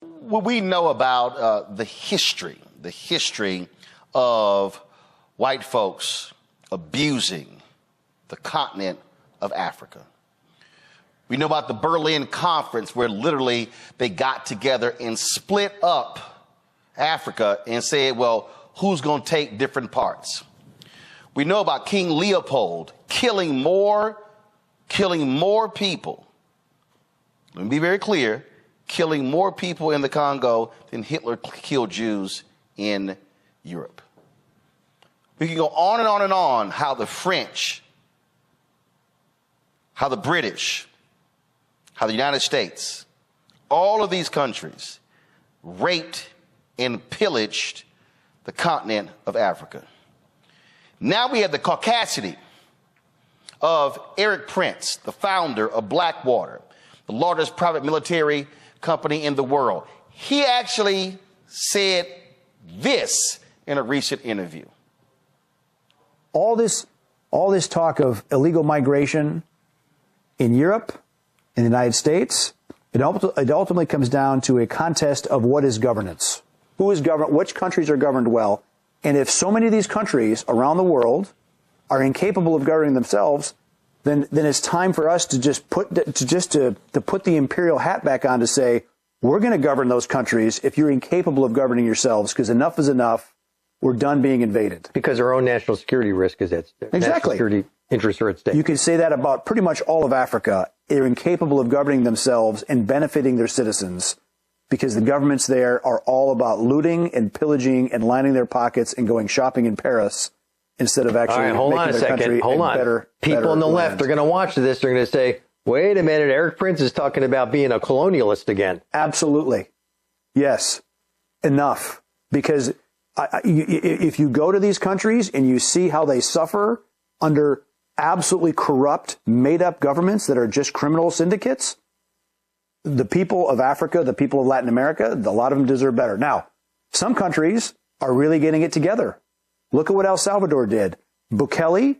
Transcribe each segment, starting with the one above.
What we know about the history of white folks abusing the continent of Africa. We know about the Berlin Conference, where literally they got together and split up Africa and said, well, who's going to take different parts? We know about King Leopold killing more people. Let me be very clear, killing more people in the Congo than Hitler killed Jews in Europe. We can go on and on and on how the French, how the British, how the United States, all of these countries raped and pillaged the continent of Africa. Now we have the caucasity of Erik Prince, the founder of Blackwater, the largest private military company in the world. He actually said this in a recent interview. All this talk of illegal migration in Europe, in the United States, it ultimately comes down to a contest of what is governance. Who is governed? Which countries are governed well? And if so many of these countries around the world are incapable of governing themselves, then it's time for us to put the imperial hat back on to say, we're going to govern those countries if you're incapable of governing yourselves, because enough is enough. We're done being invaded. Because our own national security risk is at stake. Exactly. National security interests are at stake. You can say that about pretty much all of Africa. They're incapable of governing themselves and benefiting their citizens because the governments there are all about looting and pillaging and lining their pockets and going shopping in Paris instead of actually making their country better. People on the left are going to watch this. They're going to say, wait a minute, Erik Prince is talking about being a colonialist again. Absolutely. Yes. Enough. Because if you go to these countries and you see how they suffer under absolutely corrupt, made-up governments that are just criminal syndicates, the people of Africa, the people of Latin America, a lot of them deserve better. Now, some countries are really getting it together. Look at what El Salvador did. Bukele,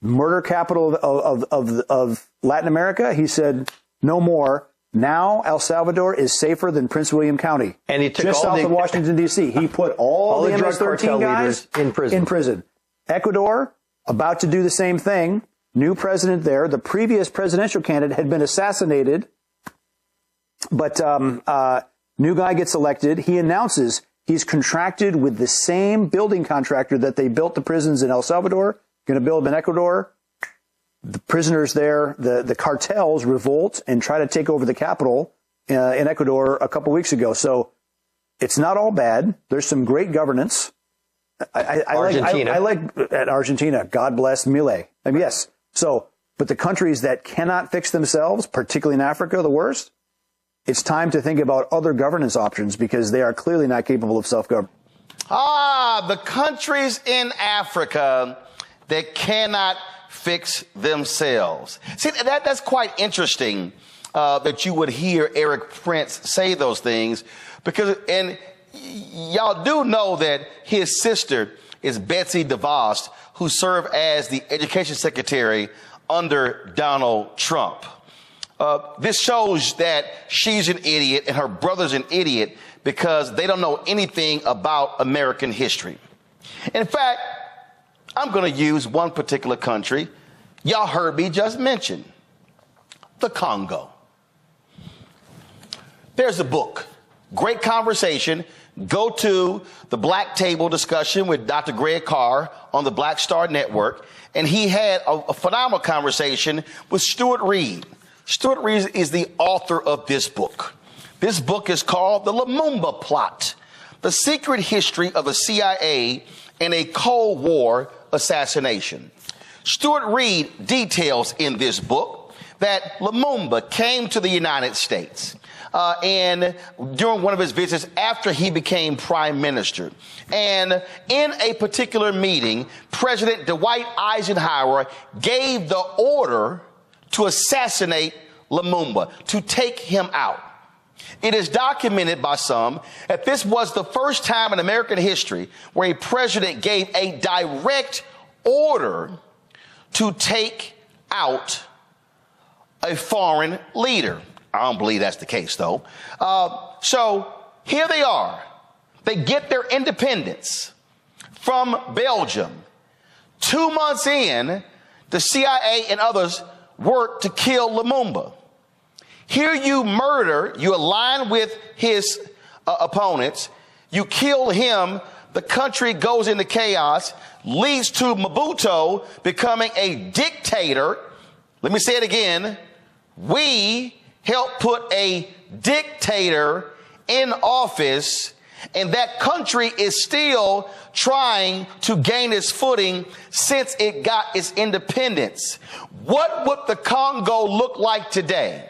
murder capital of Latin America, he said, no more. Now El Salvador is safer than Prince William County. And he took just south of Washington, D.C. He put all the MS-13 guys in prison. Ecuador, about to do the same thing. New president there. The previous presidential candidate had been assassinated. But new guy gets elected. He announces he's contracted with the same building contractor that they built the prisons in El Salvador, going to build them in Ecuador. The prisoners there, the cartels revolt and try to take over the capital in Ecuador a couple weeks ago. So it's not all bad. There's some great governance. I like at Argentina. God bless Milei. I mean, yes. So, but the countries that cannot fix themselves, particularly in Africa, the worst, it's time to think about other governance options because they are clearly not capable of self-government. The countries in Africa that cannot fix themselves. See, that's quite interesting that you would hear Erik Prince say those things because, and y'all do know that his sister is Betsy DeVos, who served as the education secretary under Donald Trump. This shows that she's an idiot and her brother's an idiot because they don't know anything about American history. In fact, I'm going to use one particular country y'all heard me just mention, the Congo. There's a book, great conversation. Go to the Black Table discussion with Dr. Greg Carr on the Black Star Network, and he had a phenomenal conversation with Stuart Reed. Stuart Reed is the author of this book. This book is called The Lumumba Plot, The Secret History of the CIA and a Cold War Assassination. Stuart Reed details in this book that Lumumba came to the United States and during one of his visits after he became prime minister. And in a particular meeting, President Dwight Eisenhower gave the order to assassinate Lumumba, to take him out. It is documented by some that this was the first time in American history where a president gave a direct order to take out a foreign leader. I don't believe that's the case, though. So here they are. They get their independence from Belgium. 2 months in, the CIA and others work to kill Lumumba. Here you murder, you align with his opponents, you kill him, the country goes into chaos, leads to Mobutu becoming a dictator. Let me say it again. We helped put a dictator in office, and that country is still trying to gain its footing since it got its independence. What would the Congo look like today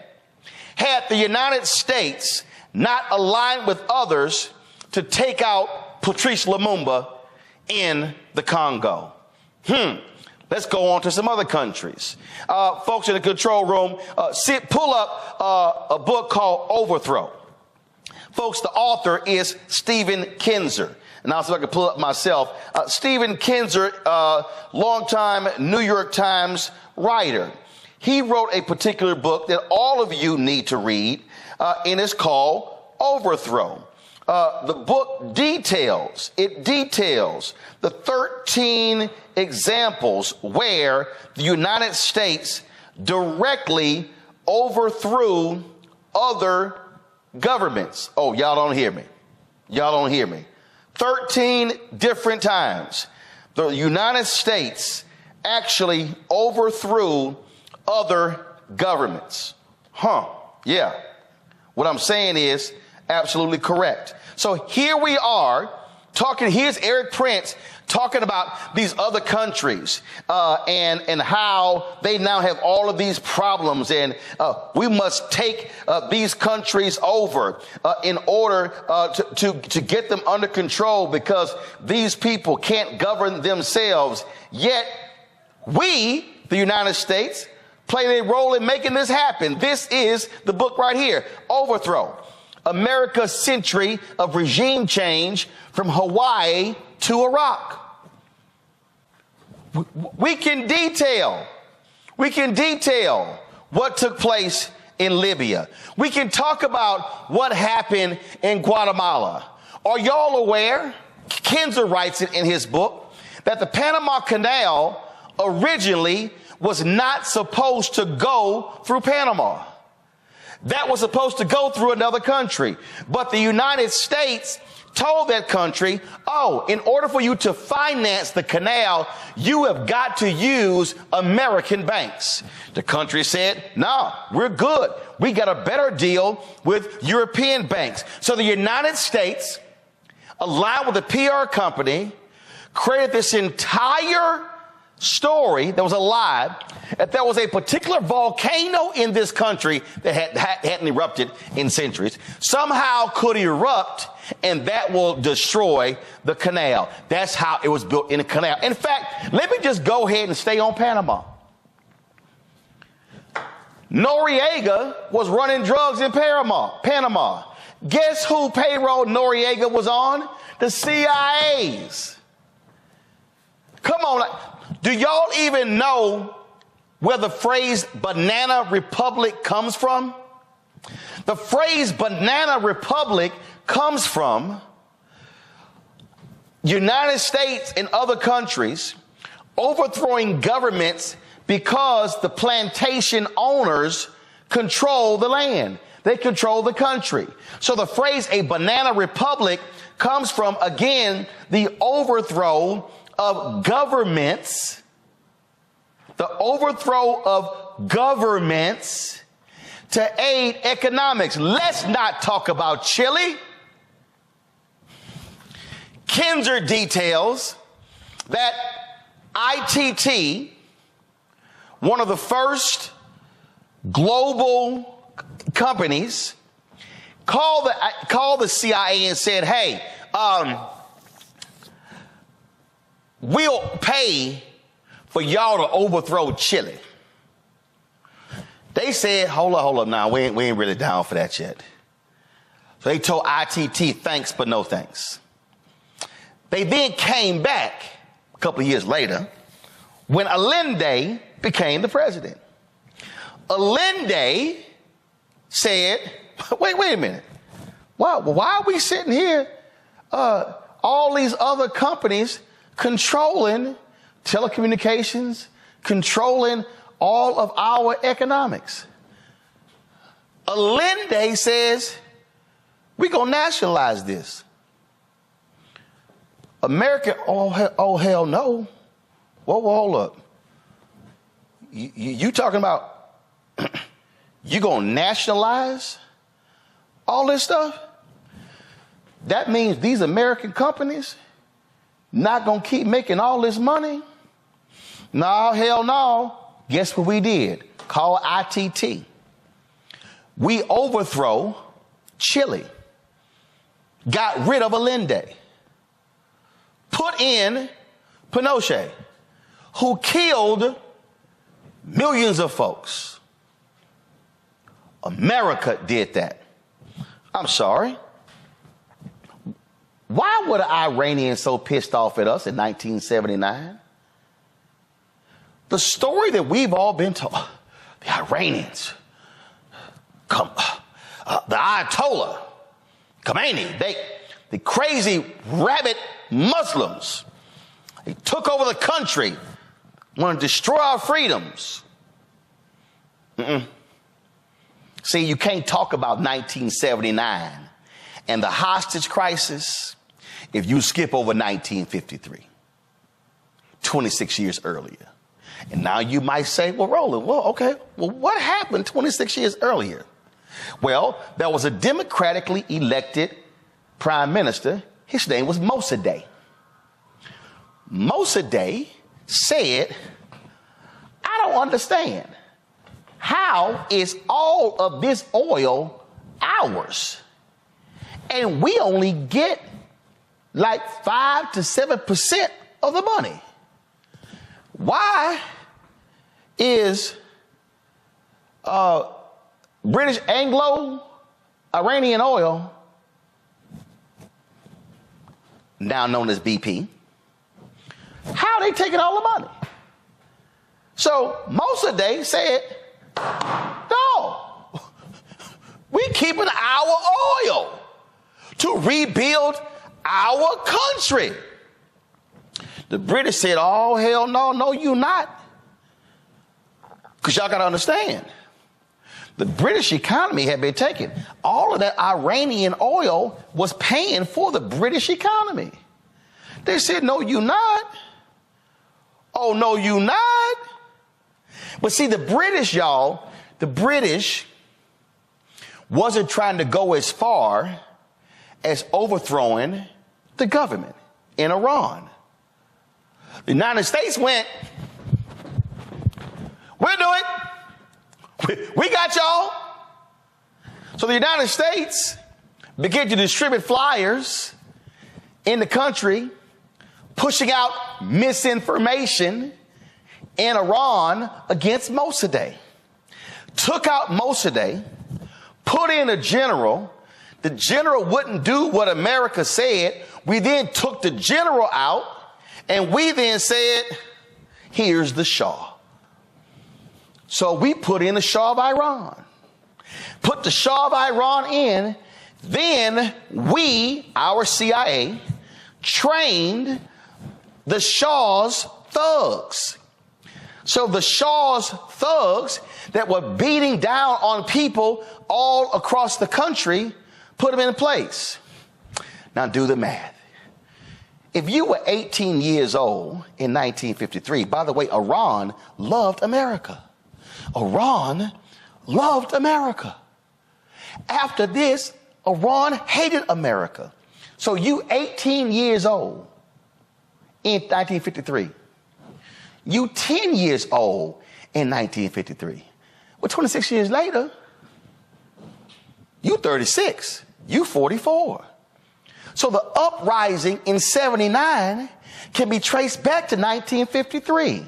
had the United States not aligned with others to take out Patrice Lumumba in the Congo? Let's go on to some other countries. Folks in the control room, pull up a book called Overthrow. Folks, the author is Stephen Kinzer. And I'll see if I can pull up myself. Stephen Kinzer, longtime New York Times writer. He wrote a particular book that all of you need to read, and it's called Overthrow. The book details the 13 examples where the United States directly overthrew other governments. Oh, y'all don't hear me. Y'all don't hear me. 13 different times the United States actually overthrew other governments. Yeah. What I'm saying is absolutely correct. So here we are talking, here's Erik Prince talking about these other countries and how they now have all of these problems, and we must take these countries over in order to get them under control because these people can't govern themselves. Yet we, the United States, played a role in making this happen. This is the book right here, Overthrow: America's Century of Regime Change from Hawaii to Iraq. We can detail what took place in Libya. We can talk about what happened in Guatemala. Are y'all aware, Kinzer writes it in his book, that the Panama Canal originally was not supposed to go through Panama. That was supposed to go through another country. But the United States told that country, oh, in order for you to finance the canal, you have got to use American banks. The country said, no, we're good. We got a better deal with European banks. So the United States, aligned with a PR company, created this entire story that was a lie, that there was a particular volcano in this country that hadn't erupted in centuries, somehow could erupt, and that will destroy the canal. That's how it was built in a canal. In fact, let me just go ahead and stay on Panama. Noriega was running drugs in Panama. Guess who payroll Noriega was on? The CIA's. Come on. Do y'all even know where the phrase banana republic comes from? The phrase banana republic comes from United States and other countries overthrowing governments because the plantation owners control the land. They control the country. So the phrase a banana republic comes from, again, the overthrow of governments, to aid economics. Let's not talk about Chile. Kinzer details that ITT, one of the first global companies, called the CIA and said, hey, we'll pay for y'all to overthrow Chile. They said, hold up now, we ain't really down for that yet. So they told ITT, thanks, but no thanks. They then came back a couple of years later when Allende became the president. Allende said, wait a minute. Why are we sitting here, all these other companies controlling telecommunications, controlling all of our economics? Allende says, we're going to nationalize this. America, oh hell no. Whoa, hold up. You talking about you going to nationalize all this stuff? That means these American companies not going to keep making all this money? No, hell no. Guess what we did? Call ITT. We overthrow Chile. Got rid of Allende. Put in Pinochet, who killed millions of folks. America did that. I'm sorry. Why were the Iranians so pissed off at us in 1979? The story that we've all been told, the Iranians, the Ayatollah, Khomeini, the crazy rabbit Muslims, they took over the country, want to destroy our freedoms. See, you can't talk about 1979 and the hostage crisis if you skip over 1953, 26 years earlier. And now you might say, well, Roland, what happened 26 years earlier? Well, there was a democratically elected prime minister. His name was Mossadegh. Mossadegh said, I don't understand. How is all of this oil ours? And we only get like 5 to 7% of the money. Why is British Anglo-Iranian oil, now known as BP, how are they taking all the money? So Mossadegh said, no, we keeping our oil to rebuild our country. The British said, oh, hell no, you not. Because y'all got to understand, the British economy had been taken. All of that Iranian oil was paying for the British economy. They said, no, you not. Oh, no, you not. But see, the British, y'all, the British wasn't trying to go as far as overthrowing the government in Iran. The United States went, we'll do it. We got y'all. So the United States began to distribute flyers in the country, pushing out misinformation in Iran against Mossadegh. Took out Mossadegh, put in a general. The general wouldn't do what America said. We then took the general out, and we then said, here's the Shah. So we put in the Shah of Iran. Put the Shah of Iran in. Then we, our CIA, trained the Shah's thugs. So the Shah's thugs that were beating down on people all across the country, put them in place. Now do the math. If you were 18 years old in 1953, by the way, Iran loved America. Iran loved America. After this, Iran hated America. So you 18 years old in 1953. You 10 years old in 1953. Well, 26 years later, you 36. You 44. So the uprising in 79 can be traced back to 1953.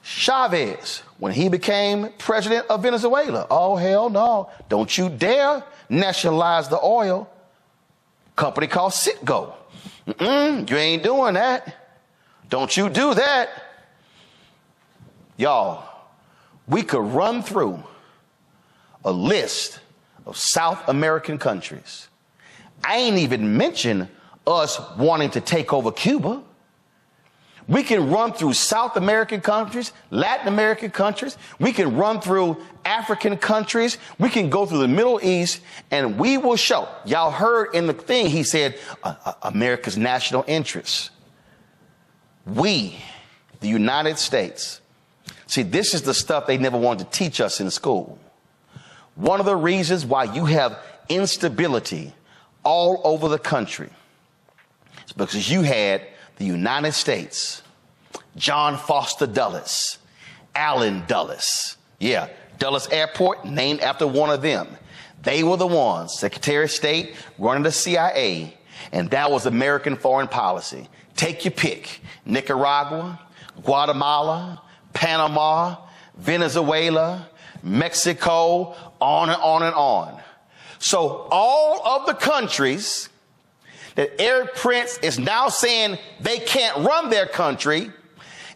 Chavez, when he became president of Venezuela, oh, hell no. Don't you dare nationalize the oil. Company called Citgo. You ain't doing that. Don't you do that. Y'all, we could run through a list of South American countries. I ain't even mentioned us wanting to take over Cuba. We can run through South American countries, Latin American countries. We can run through African countries. We can go through the Middle East, and we will show. Y'all heard in the thing, he said, America's national interests. We, the United States. See, this is the stuff they never wanted to teach us in school. One of the reasons why you have instability all over the country is because you had the United States, John Foster Dulles, Allen Dulles. Yeah, Dulles Airport, named after one of them. They were the ones, Secretary of State, running the CIA, and that was American foreign policy. Take your pick. Nicaragua, Guatemala, Panama, Venezuela, Mexico, on and on and on. So all of the countries that Erik Prince is now saying they can't run their country,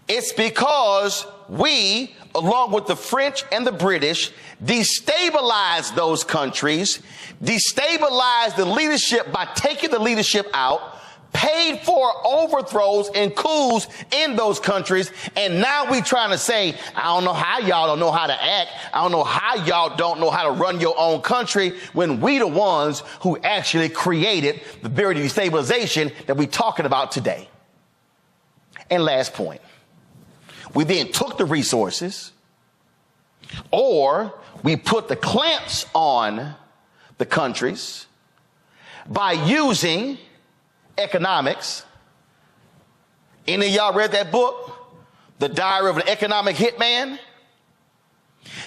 it's because we, along with the French and the British, destabilized those countries, destabilized the leadership by taking the leadership out, paid for overthrows and coups in those countries, and now we trying to say, I don't know how y'all don't know how to act. I don't know how y'all don't know how to run your own country, when we the ones who actually created the very destabilization that we're talking about today. And last point, we then took the resources, or we put the clamps on the countries by using economics. Any of y'all read that book, The Diary of an Economic Hitman?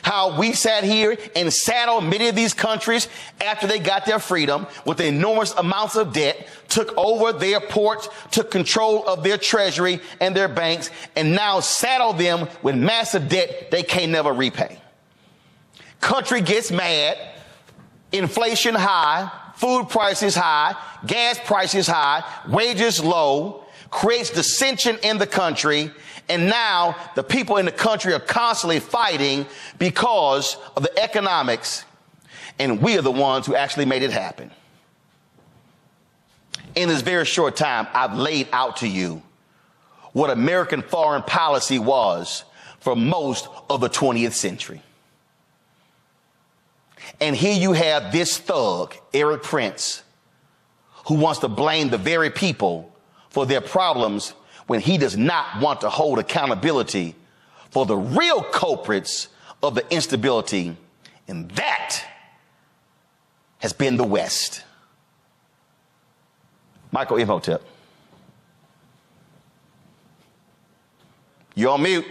How we sat here and saddled many of these countries after they got their freedom with enormous amounts of debt, took over their ports, took control of their treasury and their banks, and now saddle them with massive debt they can't never repay. Country gets mad, inflation high, food prices high, gas prices high, wages low, creates dissension in the country, and now the people in the country are constantly fighting because of the economics, and we are the ones who actually made it happen. In this very short time, I've laid out to you what American foreign policy was for most of the 20th century. And here you have this thug, Erik Prince, who wants to blame the very people for their problems when he does not want to hold accountability for the real culprits of the instability, and that has been the West. Michael Imhotep. You're on mute.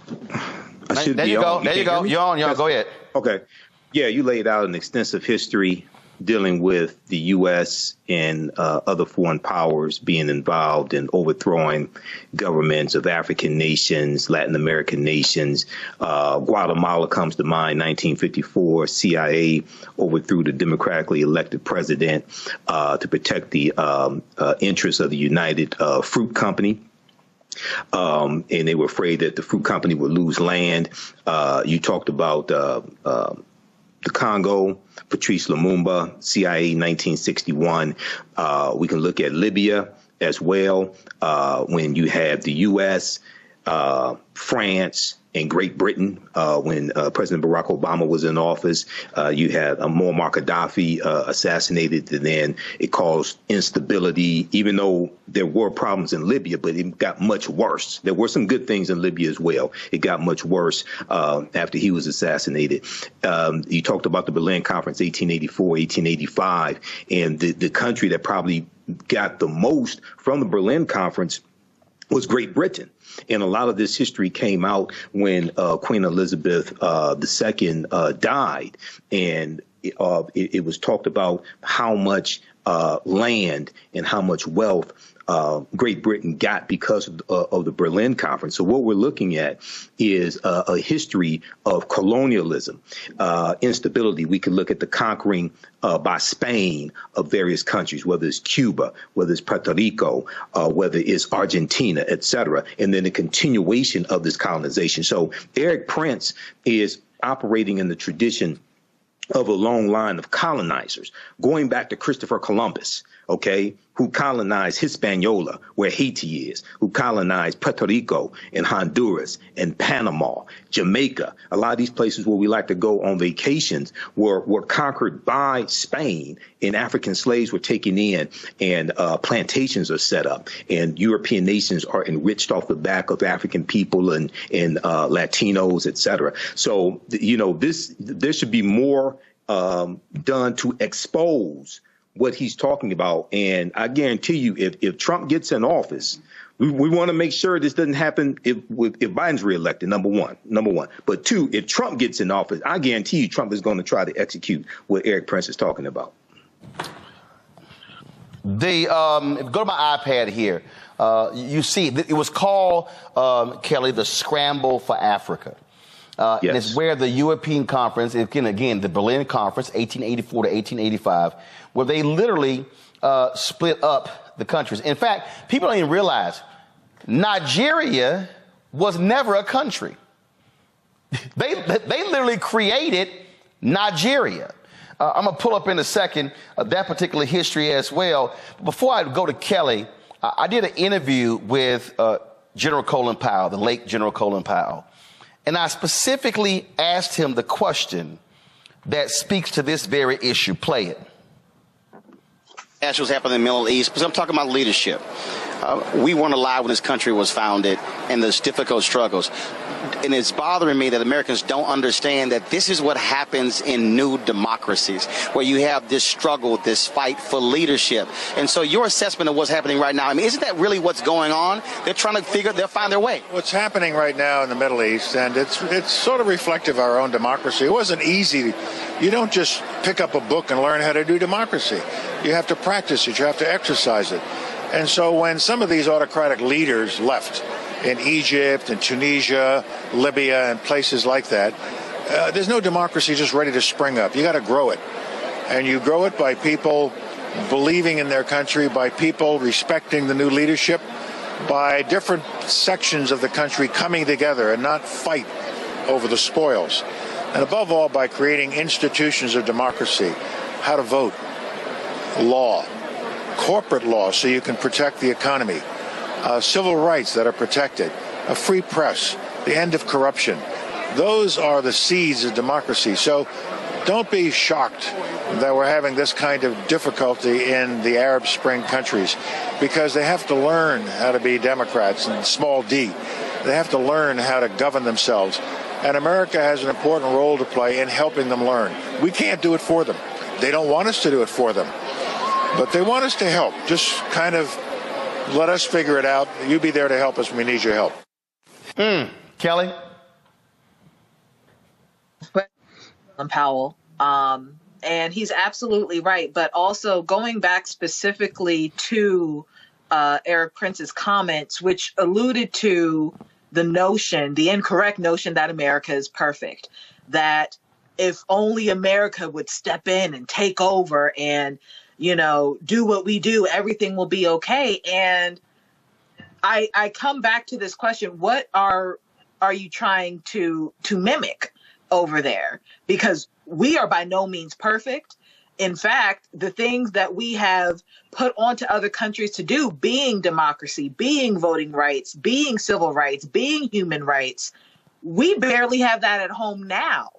There you go. There you go. You're on. Go ahead. Okay. Yeah, you laid out an extensive history dealing with the U.S. and other foreign powers being involved in overthrowing governments of African nations, Latin American nations. Guatemala comes to mind, 1954. CIA overthrew the democratically elected president to protect the interests of the United Fruit Company. And they were afraid that the fruit company would lose land. You talked about the Congo, Patrice Lumumba, CIA, 1961. We can look at Libya as well, when you have the U.S., France, and Great Britain, when President Barack Obama was in office. You had Muammar Gaddafi assassinated, and then it caused instability, even though there were problems in Libya, but it got much worse. There were some good things in Libya as well. It got much worse after he was assassinated. You talked about the Berlin Conference, 1884, 1885, and the country that probably got the most from the Berlin Conference was Great Britain. And a lot of this history came out when Queen Elizabeth II died. And it was talked about how much land and how much wealth Great Britain got because of the Berlin Conference. So what we're looking at is a history of colonialism, instability. We can look at the conquering by Spain of various countries, whether it's Cuba, whether it's Puerto Rico, whether it's Argentina, et cetera, and then the continuation of this colonization. So Erik Prince is operating in the tradition of a long line of colonizers, going back to Christopher Columbus, okay, who colonized Hispaniola, where Haiti is, who colonized Puerto Rico and Honduras and Panama, Jamaica. A lot of these places where we like to go on vacations were conquered by Spain, and African slaves were taken in, and plantations are set up, and European nations are enriched off the back of African people and Latinos, et cetera. So, you know, there should be more done to expose what he's talking about. And I guarantee you, if Trump gets in office, we want to make sure this doesn't happen if Biden's reelected, number one. But two, if Trump gets in office, I guarantee you Trump is going to try to execute what Erik Prince is talking about. Go to my iPad here. You see, it was called, Kelly, the Scramble for Africa. Yes. And it's where the European Conference, again, the Berlin Conference, 1884 to 1885, where they literally split up the countries. In fact, people don't even realize Nigeria was never a country. They literally created Nigeria. I'm going to pull up in a second that particular history as well. Before I go to Kelly, I did an interview with General Colin Powell, the late General Colin Powell. And I specifically asked him the question that speaks to this very issue. Play it. That's what's happening in the Middle East, because I'm talking about leadership. We weren't alive when this country was founded, and there's difficult struggles. And it's bothering me that Americans don't understand that this is what happens in new democracies, where you have this struggle, this fight for leadership. And so your assessment of what's happening right now, I mean, isn't that really what's going on? They're trying to they'll find their way. What's happening right now in the Middle East, and it's sort of reflective of our own democracy. It wasn't easy. You don't just pick up a book and learn how to do democracy. You have to practice it. You have to exercise it. And so when some of these autocratic leaders left in Egypt and Tunisia, Libya, and places like that, there's no democracy just ready to spring up. You got to grow it. And you grow it by people believing in their country, by people respecting the new leadership, by different sections of the country coming together and not fight over the spoils. And above all, by creating institutions of democracy, how to vote, law, corporate law so you can protect the economy, civil rights that are protected, a free press, the end of corruption. Those are the seeds of democracy. So don't be shocked that we're having this kind of difficulty in the Arab Spring countries, because they have to learn how to be Democrats and small d. They have to learn how to govern themselves. And America has an important role to play in helping them learn. We can't do it for them. They don't want us to do it for them. But they want us to help. Just kind of let us figure it out. You be there to help us when we need your help. Kelly? Powell. And he's absolutely right. But also going back specifically to Erik Prince's comments, which alluded to the notion, the incorrect notion that America is perfect, that if only America would step in and take over and, you know, do what we do, everything will be okay. And I come back to this question, what are you trying to mimic over there? Because we are by no means perfect. In fact, the things that we have put onto other countries to do, being democracy, being voting rights, being civil rights, being human rights, we barely have that at home now.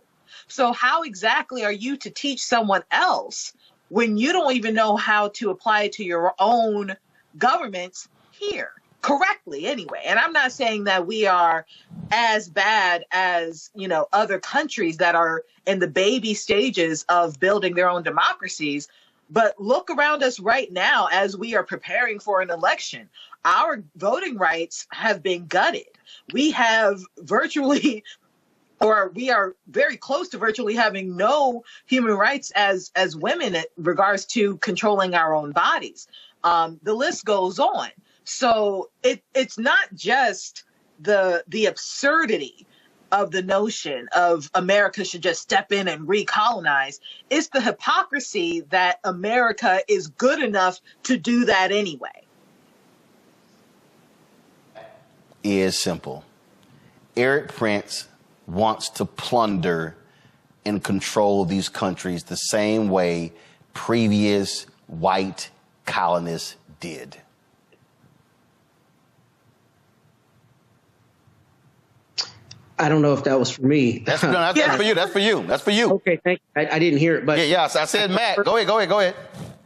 So how exactly are you to teach someone else when you don't even know how to apply it to your own governments here correctly anyway? And I'm not saying that we are as bad as, you know, other countries that are in the baby stages of building their own democracies. But look around us right now as we are preparing for an election. Our voting rights have been gutted. We have virtually, or we are very close to virtually having no human rights as women in regards to controlling our own bodies. The list goes on. So it's not just the absurdity of the notion of America should just step in and recolonize. It's the hypocrisy that America is good enough to do that anyway. Is simple. Erik Prince wants to plunder and control these countries the same way previous white colonists did. I don't know if that was for me. That's for you. That's for you. That's for you. Okay, thank you. I didn't hear it, but Yeah, I said Matt. Go ahead.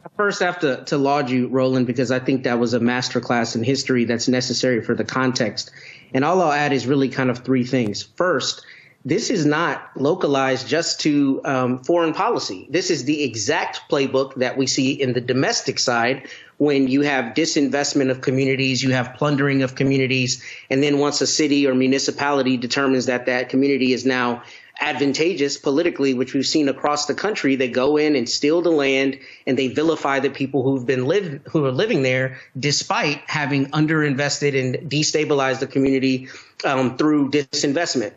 I first have to laud you, Roland, because I think that was a masterclass in history that's necessary for the context. And all I'll add is really kind of three things. First, this is not localized just to foreign policy. This is the exact playbook that we see in the domestic side when you have disinvestment of communities, you have plundering of communities, and then once a city or municipality determines that that community is now advantageous politically, which we've seen across the country, they go in and steal the land and they vilify the people who are living there, despite having underinvested and destabilized the community through disinvestment.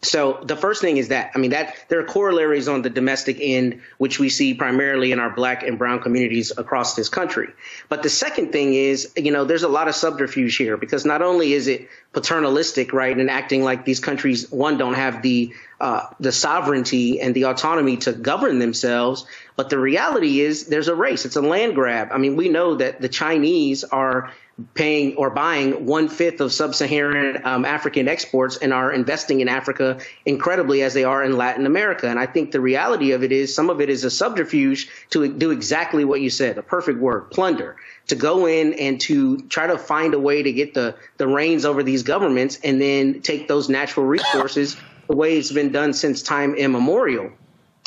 So the first thing is that there are corollaries on the domestic end, which we see primarily in our Black and brown communities across this country. But the second thing is, there's a lot of subterfuge here, because not only is it paternalistic, right, and acting like these countries, one, don't have the sovereignty and the autonomy to govern themselves, but the reality is there's a race. It's a land grab. We know that the Chinese are paying or buying 1/5 of sub-Saharan African exports and are investing in Africa incredibly as they are in Latin America. And I think the reality of it is some of it is a subterfuge to do exactly what you said, a perfect word, plunder, to go in and to try to find a way to get the reins over these governments and then take those natural resources the way it's been done since time immemorial.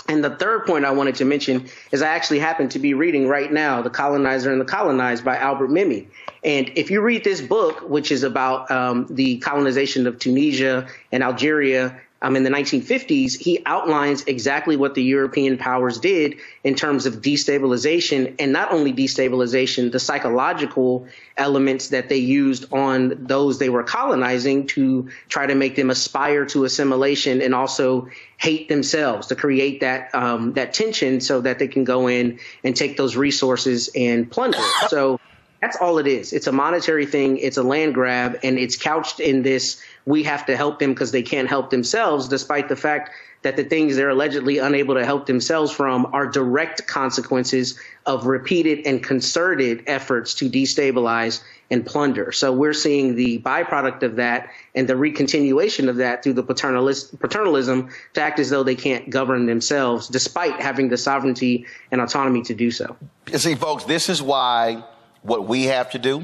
And the third point I wanted to mention is I actually happen to be reading right now The Colonizer and the Colonized by Albert Memmi. And if you read this book, which is about the colonization of Tunisia and Algeria in the 1950s, he outlines exactly what the European powers did in terms of destabilization, and not only destabilization, the psychological elements that they used on those they were colonizing to try to make them aspire to assimilation and also hate themselves, to create that that tension so that they can go in and take those resources and plunder. So that's all it is. It's a monetary thing. It's a land grab, and it's couched in this, we have to help them because they can't help themselves, despite the fact that the things they're allegedly unable to help themselves from are direct consequences of repeated and concerted efforts to destabilize and plunder. So we're seeing the byproduct of that and the recontinuation of that through the paternalism to act as though they can't govern themselves, despite having the sovereignty and autonomy to do so. You see, folks, this is why what we have to do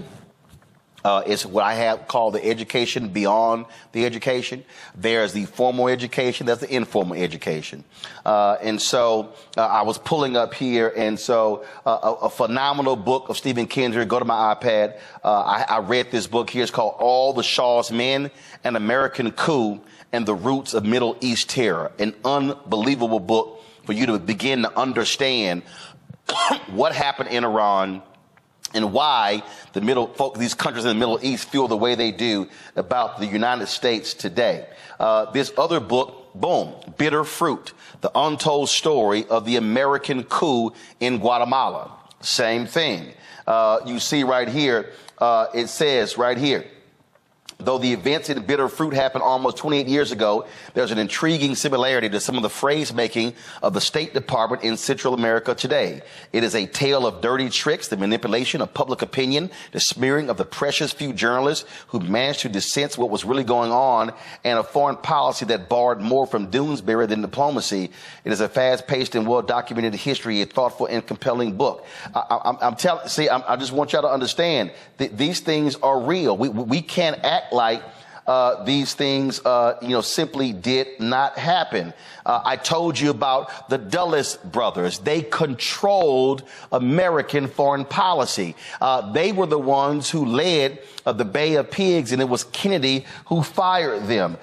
is what I have called the education beyond the education. There's the formal education, there's the informal education. And so I was pulling up here, and so a phenomenal book of Stephen Kinzer. Go to my iPad. I read this book here. It's called All the Shah's Men, An American Coup and the Roots of Middle East Terror. An unbelievable book for you to begin to understand what happened in Iran and why these countries in the Middle East feel the way they do about the United States today. This other book, boom, Bitter Fruit, The Untold Story of the American Coup in Guatemala. Same thing. You see right here, it says right here, though the events in Bitter Fruit happened almost 28 years ago, there's an intriguing similarity to some of the phrase-making of the State Department in Central America today. It is a tale of dirty tricks, the manipulation of public opinion, the smearing of the precious few journalists who managed to dissense what was really going on, and a foreign policy that borrowed more from Doonesbury than diplomacy. It is a fast-paced and well-documented history, a thoughtful and compelling book. I just want y'all to understand that these things are real. We can't act like these things, simply did not happen. I told you about the Dulles brothers. They controlled American foreign policy. They were the ones who led the Bay of Pigs, and it was Kennedy who fired them.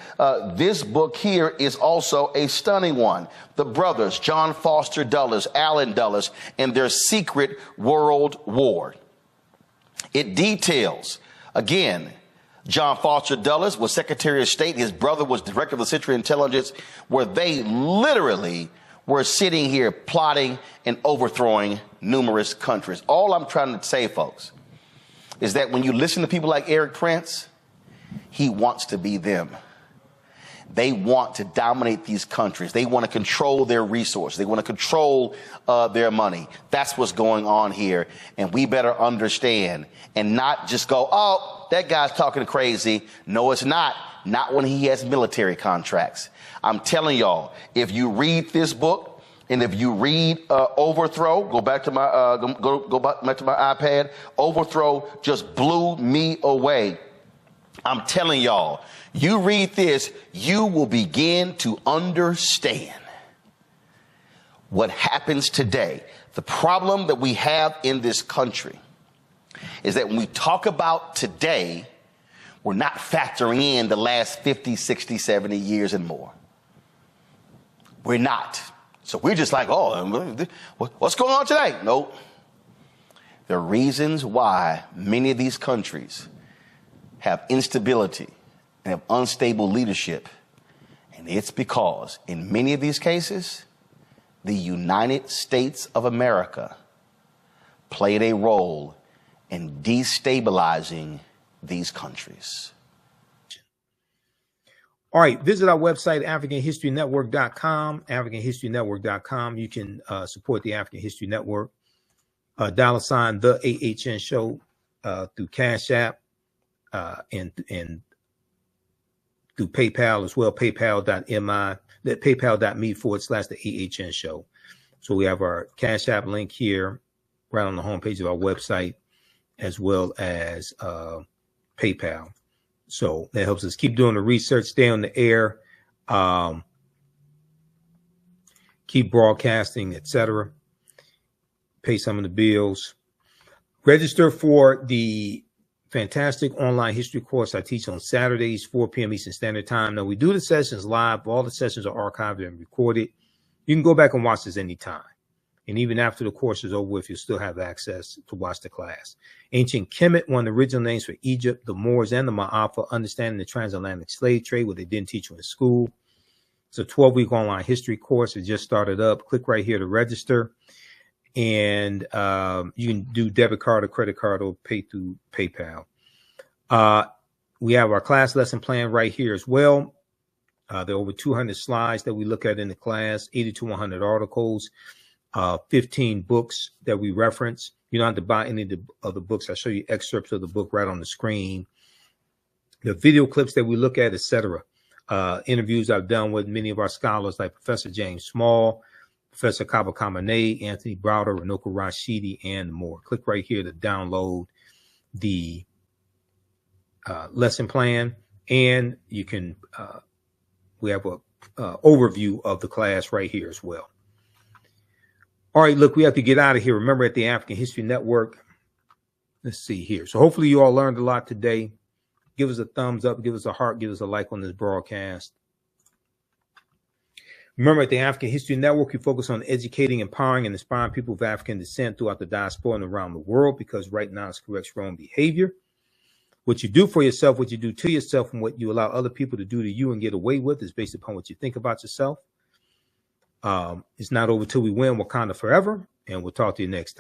This book here is also a stunning one. The brothers, John Foster Dulles, Allen Dulles, and their secret world war. It details, again, John Foster Dulles was Secretary of State. His brother was Director of the Central Intelligence, where they literally were sitting here plotting and overthrowing numerous countries. All I'm trying to say, folks, is that when you listen to people like Erik Prince, he wants to be them. They want to dominate these countries. They want to control their resources. They want to control their money. That's what's going on here. And we better understand and not just go, oh, that guy's talking crazy. No, it's not. Not when he has military contracts. I'm telling y'all, if you read this book and if you read Overthrow, go back to my go back to my iPad. Overthrow just blew me away. I'm telling y'all, you read this, you will begin to understand what happens today. The problem that we have in this country is that when we talk about today, we're not factoring in the last 50, 60, 70 years and more. We're not. So we're just like, oh, what's going on today? Nope. There are reasons why many of these countries have instability and have unstable leadership. And it's because in many of these cases, the United States of America played a role in destabilizing these countries. All right, visit our website, AfricanHistoryNetwork.com, AfricanHistoryNetwork.com. You can support the African History Network. $, the AHN show through Cash App and through PayPal as well, paypal.me/the AHN show. So we have our Cash App link here right on the homepage of our website, as well as PayPal. So that helps us keep doing the research, stay on the air, keep broadcasting, etc. Pay some of the bills. Register for the fantastic online history course I teach on Saturdays, 4 p.m. Eastern Standard Time. Now, we do the sessions live. All the sessions are archived and recorded. You can go back and watch this anytime. And even after the course is over with, you'll still have access to watch the class. Ancient Kemet, one of the original names for Egypt, the Moors, and the Ma'afa, understanding the transatlantic slave trade, what they didn't teach you in school. It's a 12-week online history course. It just started up. Click right here to register. And you can do debit card or credit card or pay through PayPal. We have our class lesson plan right here as well. There are over 200 slides that we look at in the class, 80 to 100 articles. 15 books that we reference. You don't have to buy any of the books. I'll show you excerpts of the book right on the screen. The video clips that we look at, etc. Interviews I've done with many of our scholars like Professor James Small, Professor Kaba Kamene, Anthony Browder, Runoko Rashidi, and more. Click right here to download the lesson plan. And you can, we have a overview of the class right here as well. All right, look, we have to get out of here. Remember, at the African History Network, let's see here. So hopefully you all learned a lot today. Give us a thumbs up, give us a heart, give us a like on this broadcast. Remember, at the African History Network, we focus on educating, empowering, and inspiring people of African descent throughout the diaspora and around the world, because right now it's corrects wrong behavior. What you do for yourself, what you do to yourself, and what you allow other people to do to you and get away with is based upon what you think about yourself. It's not over till we win. Wakanda forever. And we'll talk to you next time.